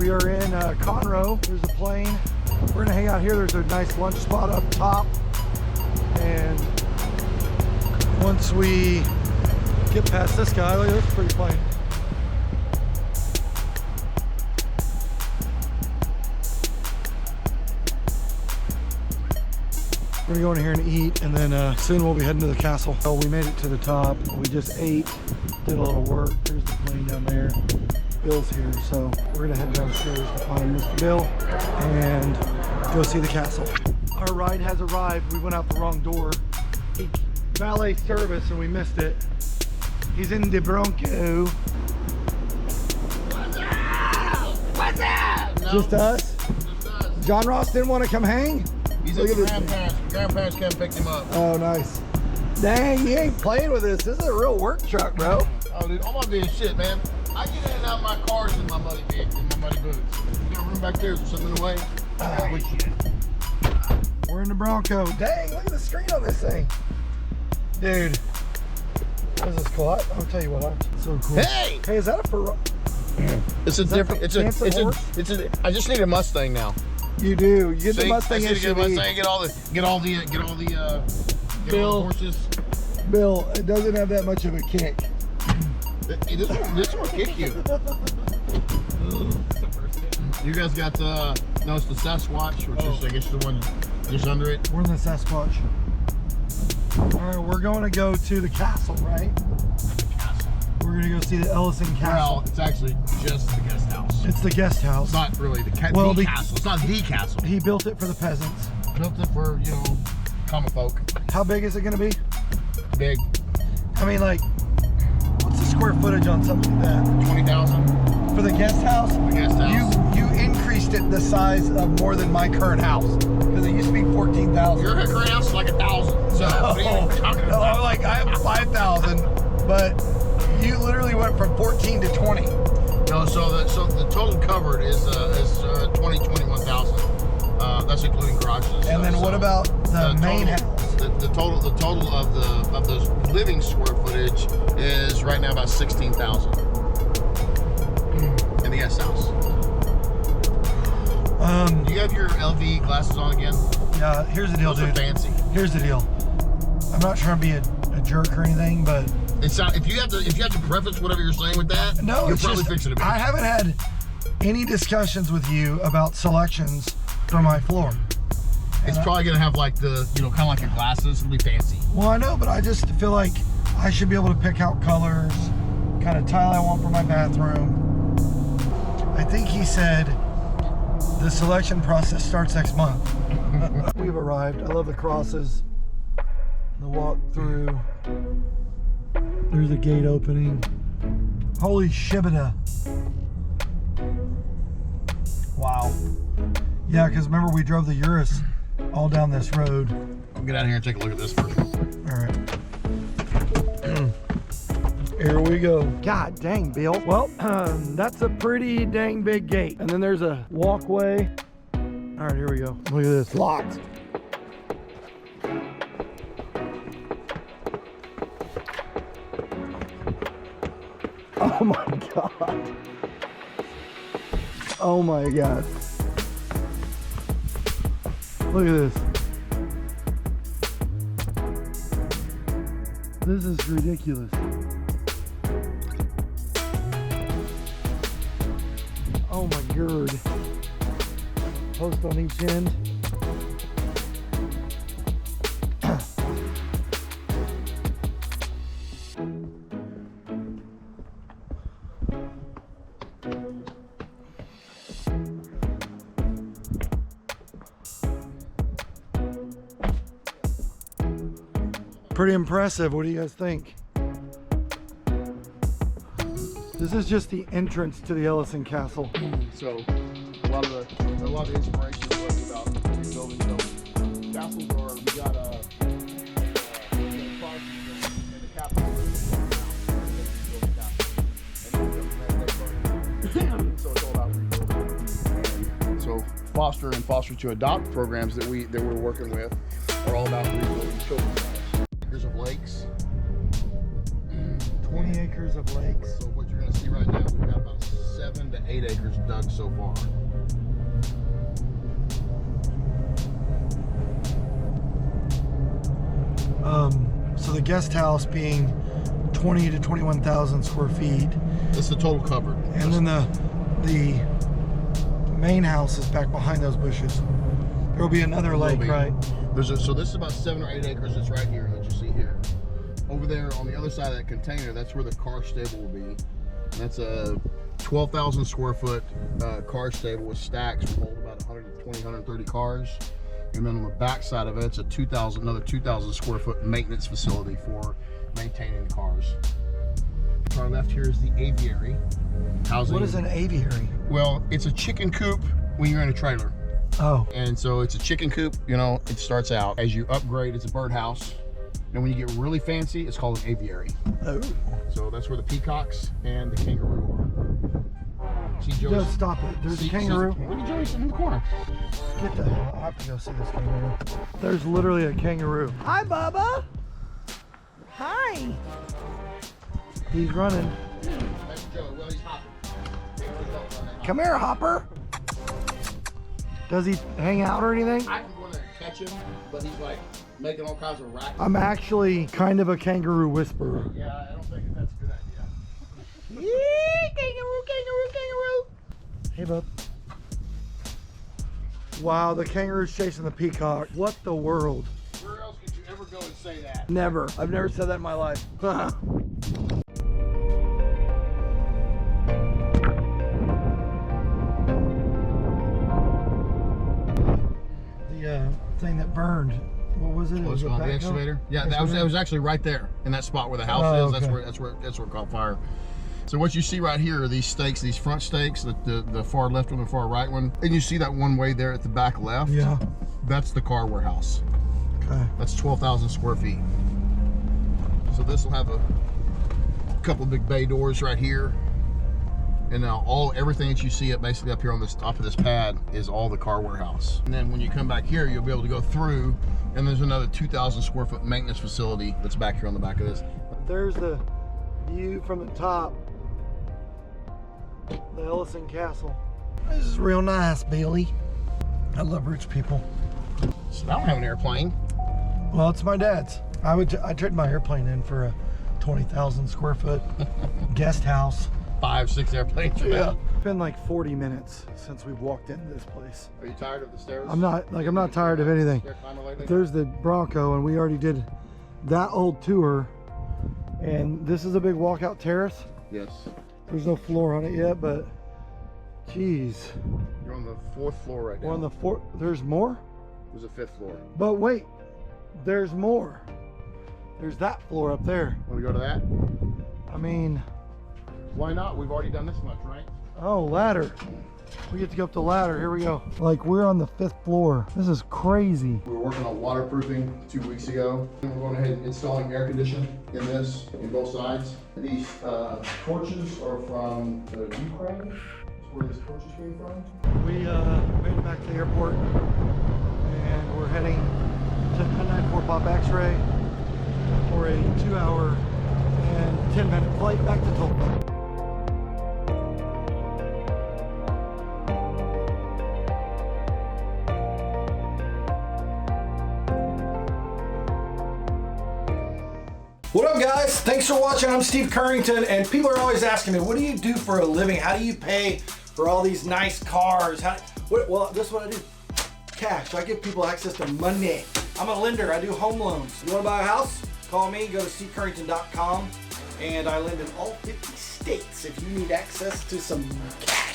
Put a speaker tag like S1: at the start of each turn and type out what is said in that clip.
S1: We are in Conroe. There's a plane. We're gonna hang out here. There's a nice lunch spot up top. And once we get past this guy, look at this pretty plane. We're gonna go in here and eat, and then soon we'll be heading to the castle. Oh, we made it to the top. We just ate, did a little work. There's the plane down there. Bill's here, so we're gonna head downstairs to find Mr. Bill and go see the castle. Our ride has arrived. We went out the wrong door. Valet service, and we missed it. He's in the Bronco.
S2: What's up? What's up? No.
S1: Just us?
S2: Just us.
S1: John Ross didn't want to come hang?
S2: He's at his grandparents. Grandparents came and picked him up.
S1: Oh, nice. Dang, you ain't playing with this. This is a real work truck, bro.
S2: Oh, dude, I'm not doing shit, man. I get in and out of my cars in my muddy boots. You got room back there? Is there something in the way?
S1: We're in the Bronco. Dang, look at the screen on this thing. Dude, this is cool. I'll tell you what, it's so cool.
S2: Hey!
S1: Hey, is that a Ferrari?
S2: It's a different, I just need a Mustang now.
S1: You do. You get the Mustang
S2: SUV. Get a Mustang, get all the horses.
S1: Bill, it doesn't have that much of a kick.
S2: This will kick you. You guys got no, it's the Sasquatch, which is I guess the one just under it.
S1: We're in the Sasquatch. All right, we're going to go to the castle, right?
S2: The castle.
S1: We're going to go see the Ellison Castle.
S2: Well, it's actually just the guest house.
S1: It's the guest house.
S2: It's not really the castle. It's not the castle.
S1: He built it for the peasants.
S2: Built it for, you know, common folk.
S1: How big is it going to be?
S2: Big.
S1: I mean, like, what's the square footage on something like that?
S2: 20,000.
S1: For the guest house?
S2: The guest house.
S1: You increased it the size of more than my current house. Because it used to be 14,000.
S2: Your current house is like 1,000. So what are you even talking about?
S1: No, I'm like, I have 5,000, but you literally went from 14 to 20.
S2: No, so the total covered is 21,000. That's including garages.
S1: And then what about the main house?
S2: The total of the living square footage is right now about 16,000 in the guest house. Do you have your LV glasses on again?
S1: Yeah, here's the deal,
S2: Those
S1: dude.
S2: are fancy.
S1: Here's the deal. I'm not trying to be a jerk or anything, but
S2: It's not, if you have to preface whatever you're saying with that,
S1: no,
S2: you're
S1: it's
S2: probably
S1: just,
S2: fixing to be.
S1: I haven't had any discussions with you about selections for my floor.
S2: It's probably gonna have like the, you know, kind of like your glasses. It'll be fancy.
S1: Well, I know, but I just feel like I should be able to pick out colors, kind of tile I want for my bathroom. I think he said the selection process starts next month. We've arrived. I love the crosses, the walk through. There's a gate opening. Holy shibida. Wow. Yeah, because remember we drove the Urus all down this road.
S2: I'll get out of here and take a look at this first.
S1: All right. Here we go. God dang, Bill. Well, that's a pretty dang big gate. And then there's a walkway. All right, here we go. Look at this. Locked. Oh my God. Oh my God. Look at this. This is ridiculous. Oh my God. Post on each end. Pretty impressive. What do you guys think? This is just the entrance to the Ellison Castle.
S2: So a lot of the inspiration was about building those castles, or we got a project in the capital. So it's all about rebuilding. And so foster and foster to adopt programs that we're working with are all about rebuilding children's lives. Acres of lakes.
S1: 20 acres acres of lakes.
S2: So what you're going to see right now, we've got about 7 to 8 acres dug so far.
S1: So the guest house being 20 to 21,000 square feet.
S2: This is the total covered.
S1: And then the main house is back behind those bushes. There will be another lake, right?
S2: So this is about 7 or 8 acres that's right here that you see here. Over there on the other side of that container, that's where the car stable will be. And that's a 12,000 square foot car stable with stacks that hold about 120, 130 cars. And then on the back side of it, it's a another 2,000 square foot maintenance facility for maintaining the cars. To our left here is the aviary. Housing.
S1: What is an aviary?
S2: Well, it's a chicken coop when you're in a trailer.
S1: Oh.
S2: And so it's a chicken coop, you know, it starts out. As you upgrade, it's a birdhouse. And when you get really fancy, it's called an aviary.
S1: Oh.
S2: So that's where the peacocks and the kangaroo are. See Joey's,
S1: Just stop it. There's a kangaroo.
S2: Look at Joey's in the corner.
S1: Get the hell. I have to go see this kangaroo. There's literally a kangaroo. Hi, Bubba. Hi. He's running.
S2: That's Joey. Well, he's hopping.
S1: Come here, Hopper. Does he hang out or anything?
S2: I can go in there and catch him, but he's like making all kinds of racket.
S1: I'm actually kind of a kangaroo whisperer.
S2: Yeah, I don't think that's a good idea.
S1: Kangaroo, kangaroo, kangaroo. Hey, bub. Wow, the kangaroo's chasing the peacock. What the world?
S2: Where else could you ever go and say that?
S1: Never. I've never said that in my life. The thing that burned. What was it?
S2: What's called the excavator? Yeah, that was actually right there in that spot where the house is.
S1: Okay.
S2: That's where it caught fire. So what you see right here are these stakes, these front stakes, the far left one and far right one. And you see that one way there at the back left?
S1: Yeah.
S2: That's the car warehouse.
S1: Okay.
S2: That's 12,000 square feet. So this will have a couple of big bay doors right here. And now everything that you see basically up here on this top of this pad is all the car warehouse. And then when you come back here, you'll be able to go through, and there's another 2,000 square foot maintenance facility that's back here on the back of this.
S1: There's the view from the top. The Ellison Castle. This is real nice, Billy. I love rich people.
S2: So I don't have an airplane.
S1: Well, it's my dad's. I trade my airplane in for a 20,000 square foot guest house.
S2: 5, 6 airplanes.
S1: Yeah. It's been like 40 minutes since we've walked into this place.
S2: Are you tired of the stairs?
S1: I'm not tired of anything. There's the Bronco, and we already did that old tour. And this is a big walkout terrace.
S2: Yes.
S1: There's no floor on it yet, but geez.
S2: You're on the 4th floor right now.
S1: We're on the 4th. There's more?
S2: There's a 5th floor.
S1: But wait, there's more. There's that floor up there.
S2: Want to go to that?
S1: I mean,
S2: why not? We've already done this much, right?
S1: Oh, ladder. We get to go up the ladder. Here we go. Like, we're on the 5th floor. This is crazy.
S2: We were working on waterproofing 2 weeks ago. And we're going ahead and installing air conditioning in this, in both sides. These torches are from the Ukraine. That's where these torches came from.
S1: We made it back to the airport, and we're heading to 994 Pop X-ray for a 2-hour and 10-minute flight back to Tulsa.
S3: What up, guys? Thanks for watching. I'm Steve Currington, and people are always asking me, what do you do for a living? How do you pay for all these nice cars? Well, this is what I do. Cash. I give people access to money. I'm a lender. I do home loans. You want to buy a house? Call me. Go to stevecurrington.com, and I lend in all 50 states if you need access to some cash.